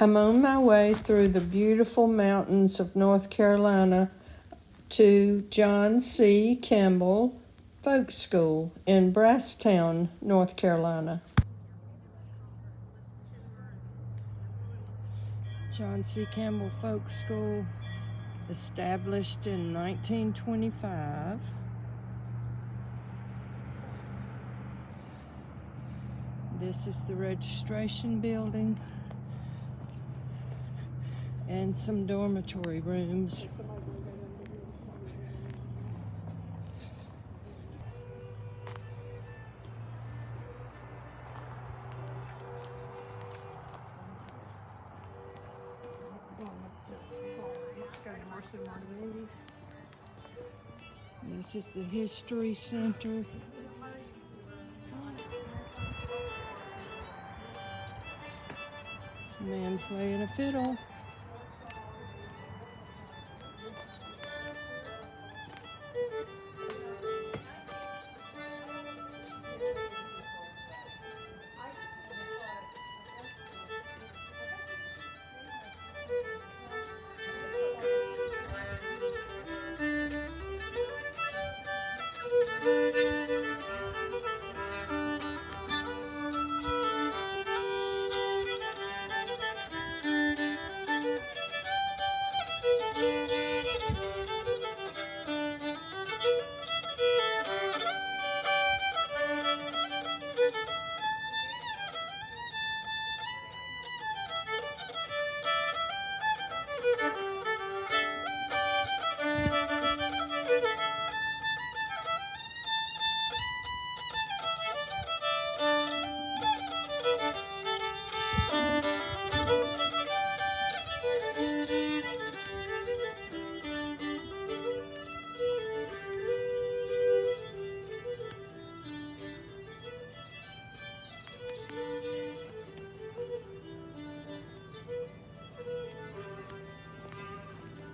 I'm on my way through the beautiful mountains of North Carolina to John C. Campbell Folk School in Brasstown, North Carolina. John C. Campbell Folk School, established in 1925. This is the registration building and some dormitory rooms. This is the History Center. This man playing a fiddle.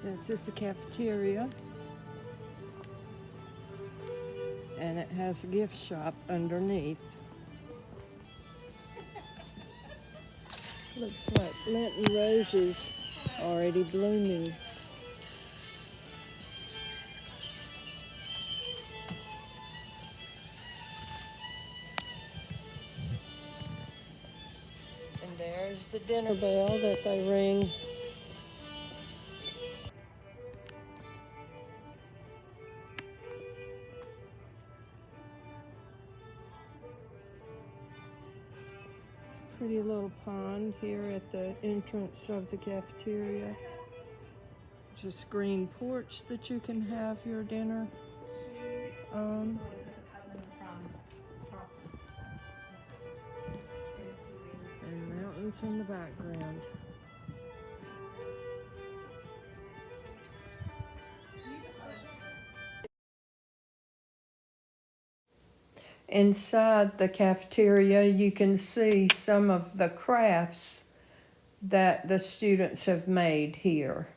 This is the cafeteria, and it has a gift shop underneath. Looks like Lenten roses already blooming. And there's the dinner bell that they ring. Pretty little pond here at the entrance of the cafeteria. There's a screen porch that you can have your dinner on. And mountains in the background. Inside the cafeteria, you can see some of the crafts that the students have made here.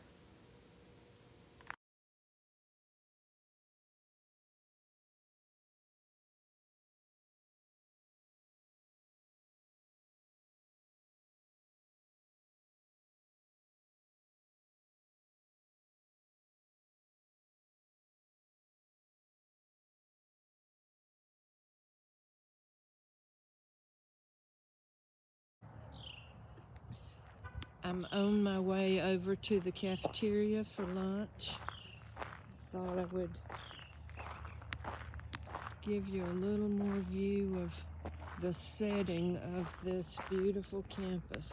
I'm on my way over to the cafeteria for lunch. Thought I would give you a little more view of the setting of this beautiful campus.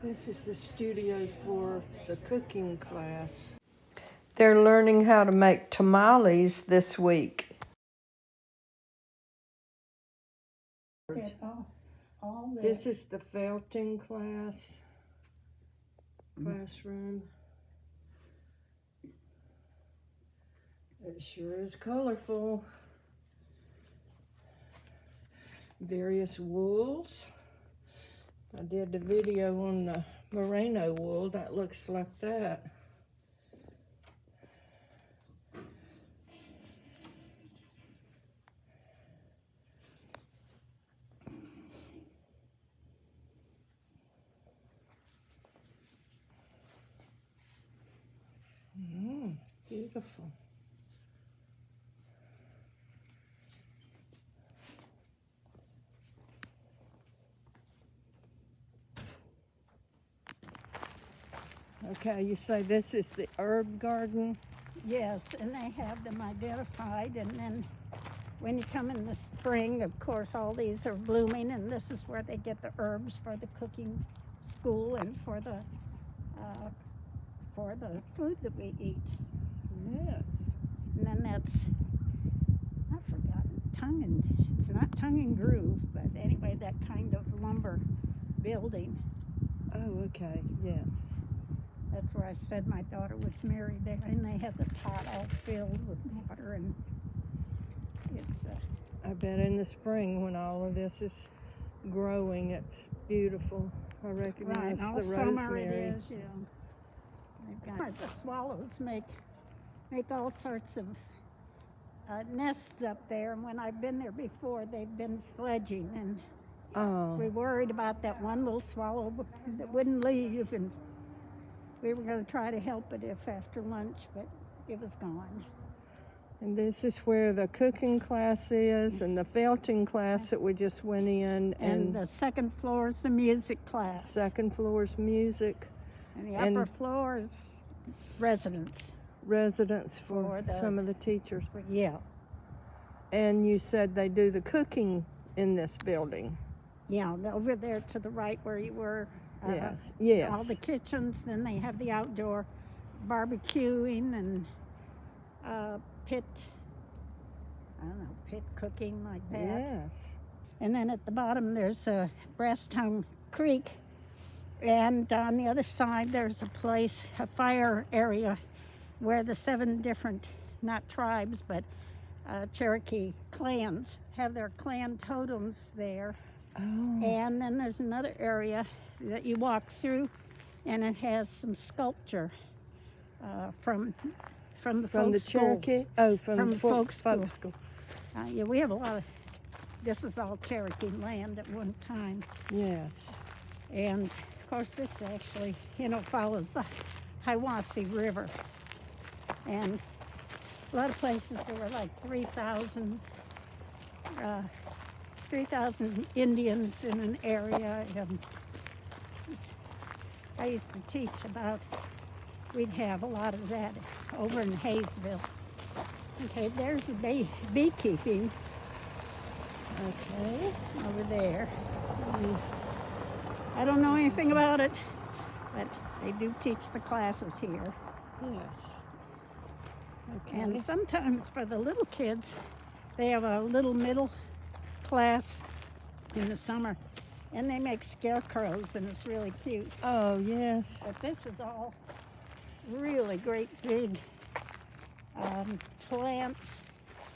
This is the studio for the cooking class. They're learning how to make tamales this week. This is the felting classroom. It sure is colorful. Various wools. I did the video on the merino wool that looks like that. Beautiful. Okay, you say this is the herb garden? Yes, and they have them identified, and then when you come in the spring, of course, all these are blooming, and this is where they get the herbs for the cooking school and for the food that we eat. Yes. And then that's, I've forgotten, it's not tongue and groove, but anyway, that kind of lumber building. Oh, okay, yes. That's where I said my daughter was married there, and they had the pot all filled with water, and it's I bet in the spring when all of this is growing, it's beautiful. I recognize right, all the summer rosemary. it is, yeah. They've got the swallows make all sorts of nests up there, and when I've been there before, they've been fledging, and we worried about that one little swallow that wouldn't leave, and we were going to try to help it if after lunch, but it was gone. And this is where the cooking class is, and the felting class that we just went in. And the second floor is the music class. Second floor is music. And the upper floor is residence. Residence for some of the teachers. Yeah. And you said they do the cooking in this building. Yeah, over there to the right where you were. Yes. All the kitchens, then they have the outdoor barbecuing and pit cooking like that. Yes. And then at the bottom there's a Brass Tongue Creek, and on the other side there's a fire area where the 7 different, not tribes, but Cherokee clans have their clan totems there. Oh. And then there's another area that you walk through, and it has some sculpture from the folk school. Cherokee? Oh, from the folk school. Yeah, we have a lot of. This is all Cherokee land at one time. Yes. And of course, this actually, follows the Hiwassee River. And a lot of places there were like 3,000 Indians in an area. I used to teach about, we'd have a lot of that over in Hayesville. Okay, there's the beekeeping. Okay. Over there. I don't know anything about it, but they do teach the classes here. Yes. Okay. And sometimes for the little kids, they have a little middle class in the summer, and they make scarecrows, and it's really cute. Oh, yes. But this is all really great big plants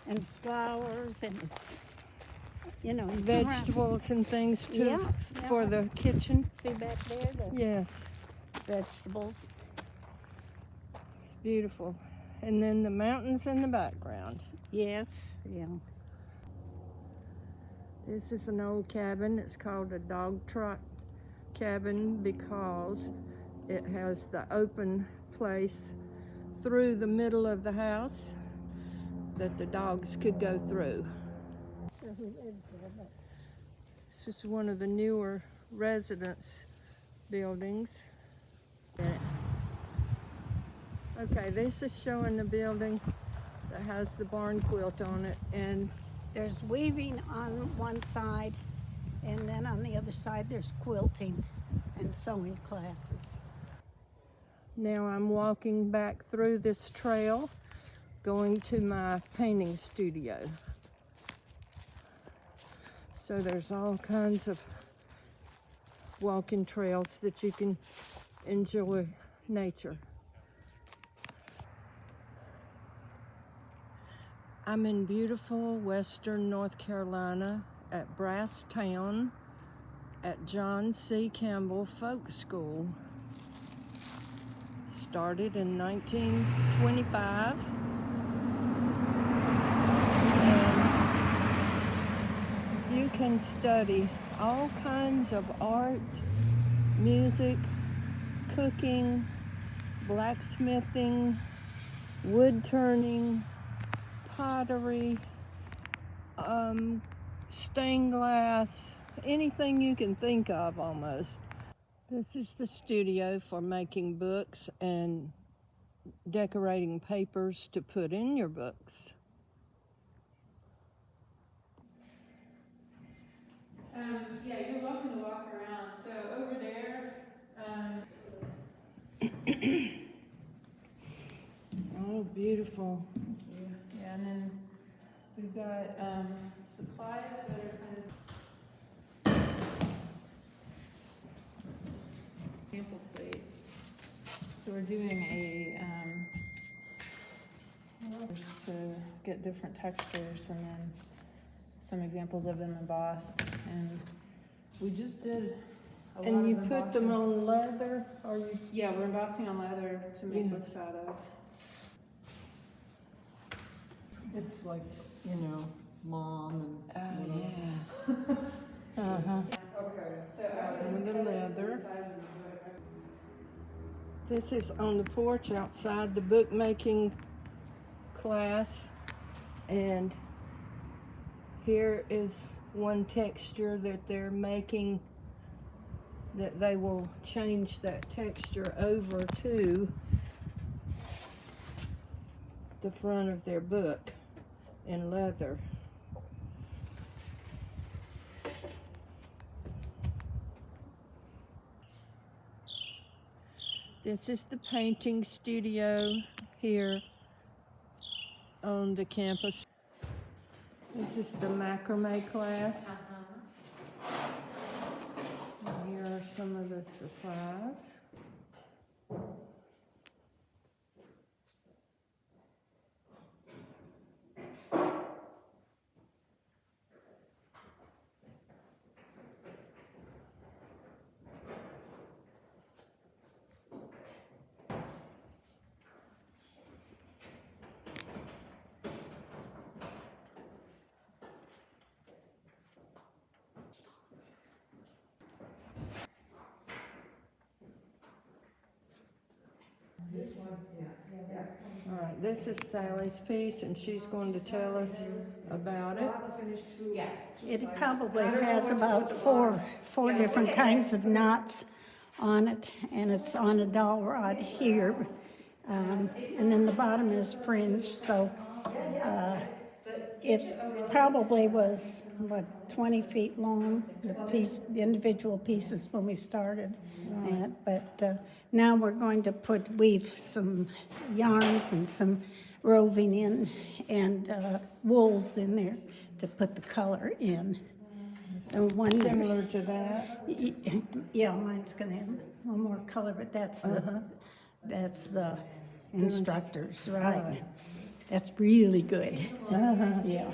and flowers, and it's, vegetables and things too. Yeah. For the kitchen. See back there? Yes. Vegetables. It's beautiful. And then the mountains in the background. Yes, yeah. This is an old cabin. It's called a dog trot cabin because it has the open place through the middle of the house that the dogs could go through. This is one of the newer residence buildings. Okay, this is showing the building that has the barn quilt on it, and there's weaving on one side, and then on the other side there's quilting and sewing classes. Now I'm walking back through this trail, going to my painting studio. So there's all kinds of walking trails that you can enjoy nature. I'm in beautiful western North Carolina at Brass Town at John C. Campbell Folk School. started in 1925. And you can study all kinds of art, music, cooking, blacksmithing, wood turning, pottery, stained glass, anything you can think of almost. This is the studio for making books and decorating papers to put in your books. Yeah, you're welcome to walk around. So over there, Oh, beautiful. thank you. Yeah, and then we've got supplies that are kind of sample plates. So we're doing a just to get different textures, and then some examples of them embossed. And we just did a lot And you of put them embossing. on leather, or you? Yeah, we're embossing on leather to make Yes. books out of. It's like, you know, mom and Oh, whatever. yeah. Uh-huh. Okay. Some of the leather. This is on the porch outside the bookmaking class, and here is one texture that they're making, that they will change that texture over to the front of their book in leather. This is the painting studio here on the campus. This is the macrame class. And here are some of the supplies. All right, this is Sally's piece, and she's going to tell us about it. It probably has about four different kinds of knots on it, and it's on a dowel rod here. And then the bottom is fringe, so it probably was, 20 feet long, the individual pieces when we started. But now we're going to weave some yarns and some roving in, and wools in there to put the color in. And one Similar to that. yeah, mine's gonna have one more color, but that's the instructors, right? That's really good. Yeah.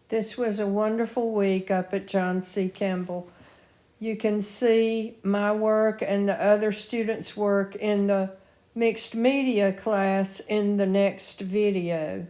This was a wonderful week up at John C. Campbell. You can see my work and the other students' work in the mixed media class in the next video.